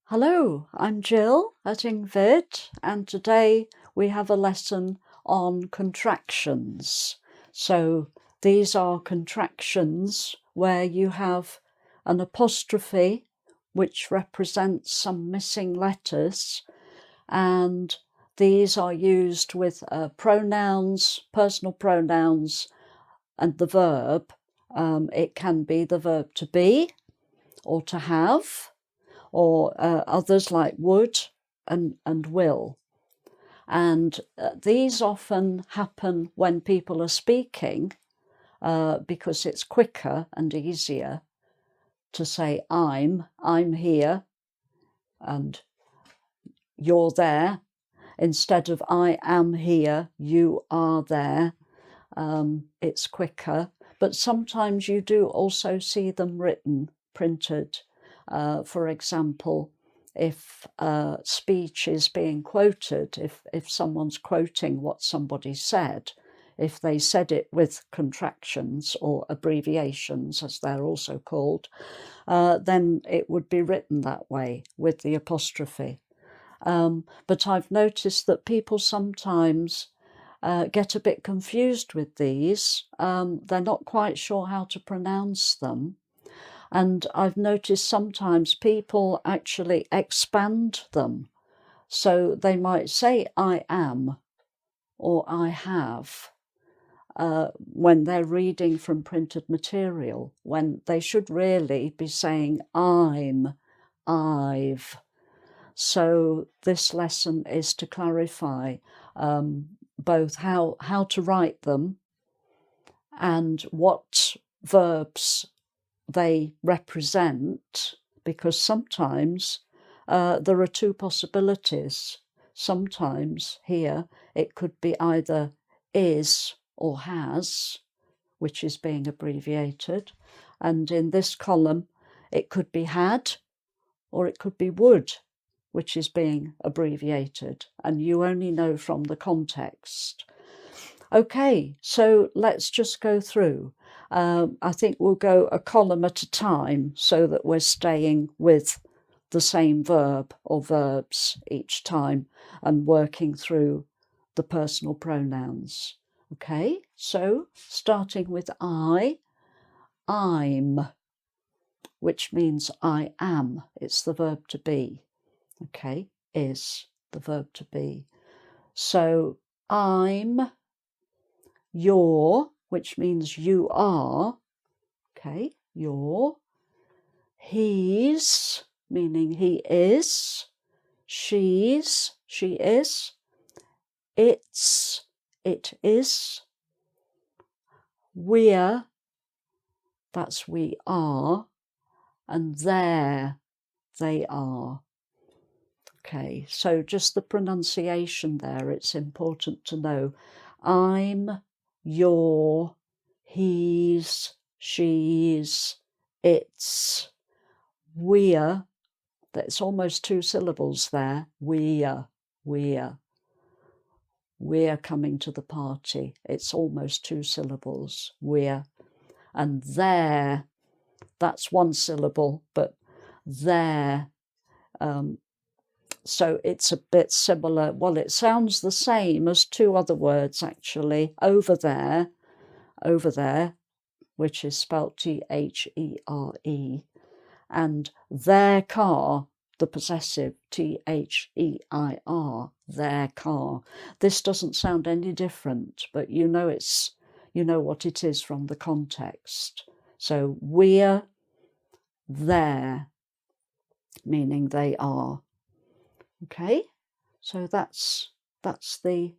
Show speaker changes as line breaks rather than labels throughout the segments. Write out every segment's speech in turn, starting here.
Hello, I'm Jill at engVid, and today we have a lesson on contractions. So these are contractions where you have an apostrophe which represents some missing letters, and these are used with pronouns, personal pronouns, and the verb. It can be the verb to be or to have, or others like would and will. And these often happen when people are speaking because it's quicker and easier to say I'm here and you're there, instead of I am here, you are there. It's quicker, but sometimes you do also see them written, printed. For example, if speech is being quoted, if someone's quoting what somebody said, if they said it with contractions or abbreviations, as they're also called, then it would be written that way with the apostrophe. But I've noticed that people sometimes get a bit confused with these. They're not quite sure how to pronounce them. And I've noticed sometimes people actually expand them. So they might say I am or I have when they're reading from printed material, when they should really be saying I'm, I've. So this lesson is to clarify both how to write them and what verbs they represent, because sometimes there are two possibilities. Sometimes here it could be either is or has, which is being abbreviated, and in this column it could be had or it could be would, which is being abbreviated, and you only know from the context. Okay, so let's just go through. I think we'll go a column at a time so that we're staying with the same verb or verbs each time and working through the personal pronouns. Okay, so starting with I'm, which means I am. It's the verb to be. Okay, is the verb to be. So I'm, you're, which means you are. Okay, you're. He's, meaning he is. She's, she is. It's, it is. We're, that's we are. And they're, they are. Okay, so just the pronunciation there, it's important to know. I'm, you're, he's, she's, it's, we're. That's almost two syllables there. We're coming to the party. It's almost two syllables. We're. And there, that's one syllable, but there. So it's a bit similar. Well, it sounds the same as two other words, actually. Over there, which is spelt T-H-E-R-E, and their car, the possessive, T-H-E-I-R, their car. This doesn't sound any different, but you know what it is from the context. So we're there, meaning they are. Okay, so that's the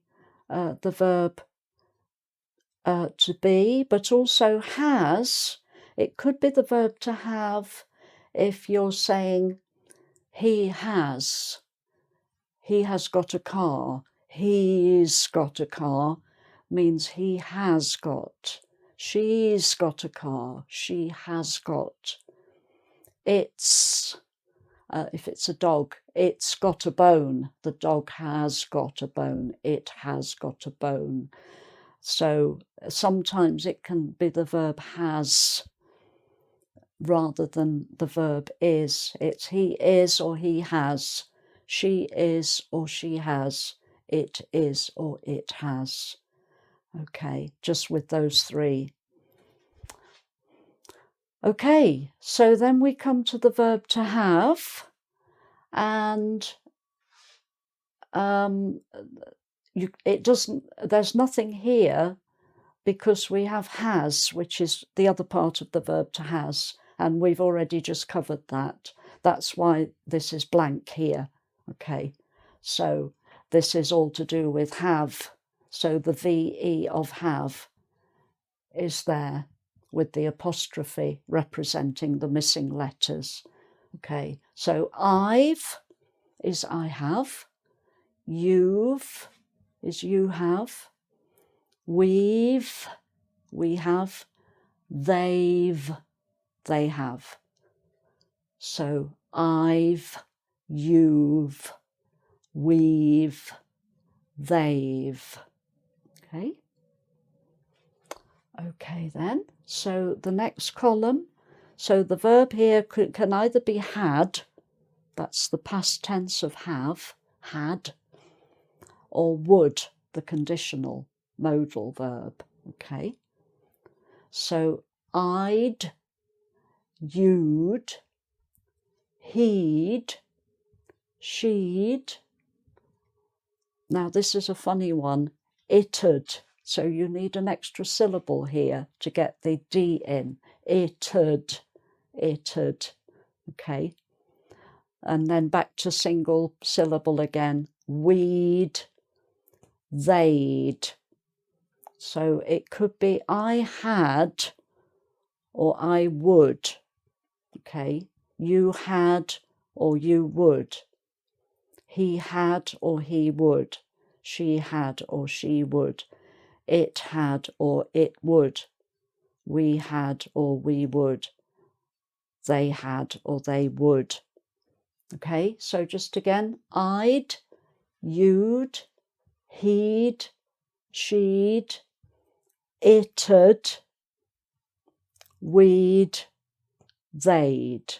verb to be, but also has. It could be the verb to have if you're saying he has got a car. He's got a car means he has got. She's got a car. She has got. It's, if it's a dog, it's got a bone. The dog has got a bone. It has got a bone. So sometimes it can be the verb has rather than the verb is. It's he is or he has, she is or she has, it is or it has. Okay, just with those three. Okay, so then we come to the verb to have, and there's nothing here because we have has, which is the other part of the verb to has, and we've already just covered that. That's why this is blank here. Okay, so this is all to do with have. So the VE of have is there with the apostrophe representing the missing letters. Okay, so I've is I have, you've is you have, we've we have, they've they have. So I've, you've, we've, they've. Okay. Okay then, so the next column, so the verb here can either be had, that's the past tense of have, had, or would, the conditional modal verb. Okay, so I'd, you'd, he'd, she'd. Now this is a funny one, it'd. So you need an extra syllable here to get the D in. It'd, it'd. Okay. And then back to single syllable again. We'd, they'd. So it could be I had or I would. Okay. You had or you would. He had or he would. She had or she would. It had or it would. We had or we would. They had or they would. Okay, so just again, I'd, you'd, he'd, she'd, it'd, we'd, they'd.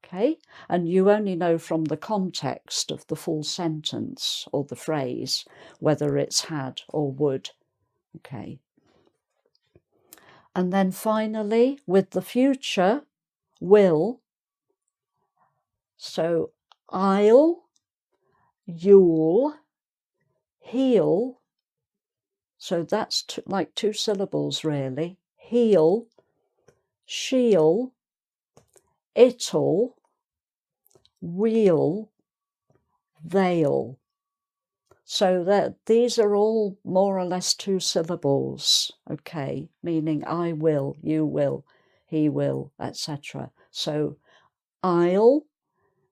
Okay, and you only know from the context of the full sentence or the phrase whether it's had or would. Okay. And then finally, with the future, will. So I'll, you'll, he'll. So that's like two syllables really. He'll, she'll, it'll, we'll, they'll. So that these are all more or less two syllables, okay, meaning I will, you will, he will, etc. So I'll,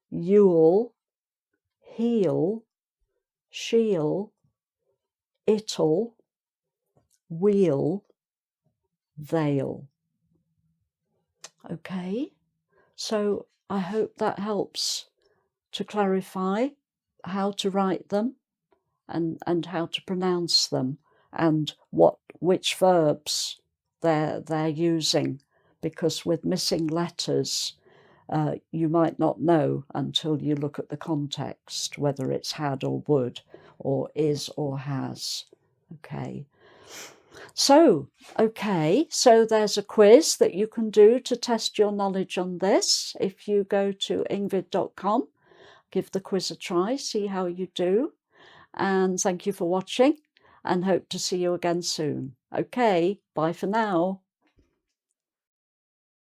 you'll, he'll, she'll, it'll, we'll, they'll. Okay, so I hope that helps to clarify how to write them and how to pronounce them and which verbs they're using, because with missing letters you might not know until you look at the context whether it's had or would or is or has. Okay. So there's a quiz that you can do to test your knowledge on this. If you go to engVid.com, give the quiz a try, see how you do. And thank you for watching and hope to see you again soon. Okay, bye for now.